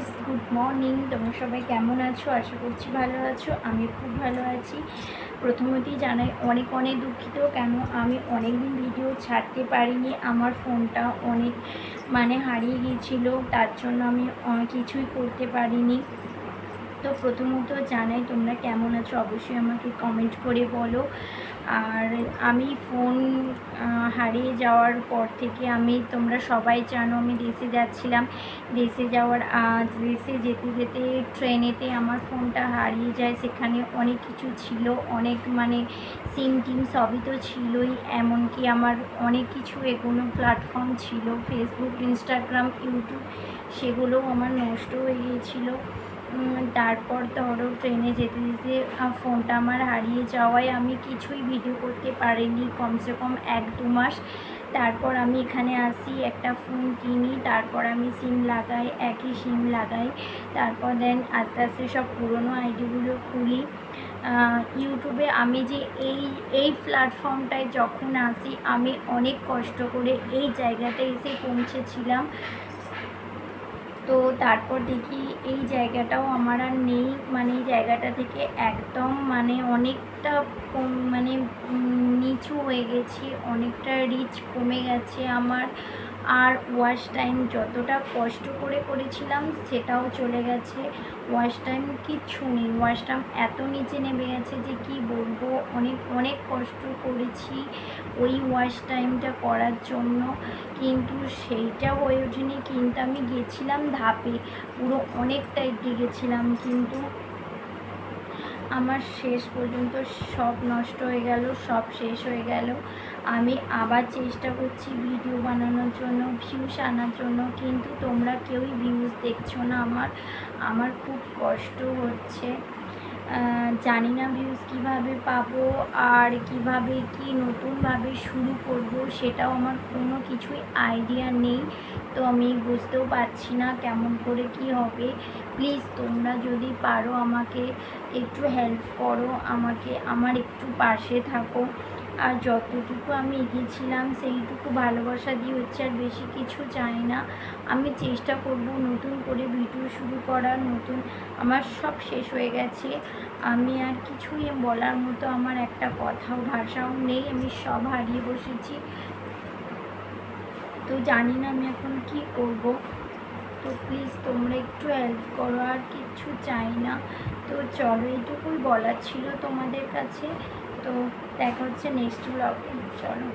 Guys, good morning. তোমরা সবাই কেমন আছো? আশা করছি ভালো আছো। আমি খুব ভালো আছি। প্রথমতেই জানাই অনেক অনেক দুঃখিত, কেন আমি অনেক দিন ভিডিও ছাড়তে পারিনি। আমার ফোনটা অনেক হারিয়ে গিয়েছিলো, তার জন্য আমি কিছুই করতে পারিনি। তো প্রথমত জানাই তোমরা কেমন আছো, অবশ্যই আমাকে কমেন্ট করে বলো। আর আমি ফোন হারিয়ে যাওয়ার পর থেকে তোমরা সবাই জানো আমি দেশে যাচ্ছিলাম। দেশে যেতে যেতে ট্রেনেতে আমার ফোনটা হারিয়ে যায়। সেখানে অনেক কিছু ছিল, অনেক সিম টিম সবই তো ছিলই, এমনকি আমার অনেক কিছু এগোনো প্ল্যাটফর্ম ছিল, ফেসবুক, ইনস্টাগ্রাম, ইউটিউব, সেগুলোও আমার নষ্ট হয়ে গিয়েছিলো। তারপর ধরো ট্রেনে যেতে যেতে ফোনটা আমার হারিয়ে যাওয়ায় আমি কিছুই ভিডিও করতে পারিনি কমসে কম 1-2 মাস। তারপর আমি এখানে আসি, একটা ফোন কিনি, তারপর আমি সিম লাগাই, একই সিম লাগাই। তারপর দেন আস্তে আস্তে সব পুরনো আইডিগুলো খুলি। ইউটিউবে আমি যে এই প্ল্যাটফর্মটায় যখন আসি, আমি অনেক কষ্ট করে এই জায়গাটায় এসে পৌঁছেছিলাম। তো তারপর দেখি এই জায়গাটাও আমার আর নেই, এই জায়গাটা থেকে একদম অনেকটা নিচু হয়ে গেছি, অনেকটা রিচ কমে গেছে আমার। আর ওয়াচ টাইম যতটা কষ্ট করে করেছিলাম সেটাও চলে গেছে। ওয়াচ টাইম কিচ্ছু নেই, ওয়াচ টাইম এত নিচে নেমে গেছে যে কি বলবো। অনেক অনেক কষ্ট করেছি ওই ওয়াচ টাইমটা করার জন্য, কিন্তু সেইটা হয়ে ওঠেনি। কিন্তু আমি গেছিলাম ধাপে, পুরো অনেকটা এগিয়ে গেছিলাম, কিন্তু আমার শেষ পর্যন্ত সব নষ্ট হয়ে গেল, সব শেষ হয়ে গেল। আমি আবার চেষ্টা করছি ভিডিও বানানোর জন্য, ভিউস আনার জন্য, কিন্তু তোমরা কেউই ভিউস দেখছো না। আমার খুব কষ্ট হচ্ছে। জানি না ভিউজ কীভাবে পাবো আর কিভাবে কি নতুনভাবে শুরু করব, সেটাও আমার কোনো কিছুই আইডিয়া নেই। তো আমি বুঝতেও পারছি না কেমন করে কি হবে। প্লিজ তোমরা যদি পারো আমাকে একটু হেল্প করো, আমার একটু পাশে থাকো। আর যতটুকু আমি এগিয়েছিলাম সেইটুকু ভালোবাসা দিয়ে হচ্ছে, আর বেশি কিছু চাই না। আমি চেষ্টা করব নতুন করে ভিডিও শুরু করার। আমার সব শেষ হয়ে গেছে, আমি আর কিছুই বলার মতো আমার একটা কথাও ভাষাও নেই, আমি সব হারিয়ে বসেছি। তো জানি না আমি এখন কি করব। তো প্লিজ তোমরা একটু হেল্প করো, আর কিচ্ছু চাই না। তো চলো, এইটুকুই বলার ছিল তোমাদের কাছে। তো দেখা হচ্ছে নেক্সট ব্লগে। চলো।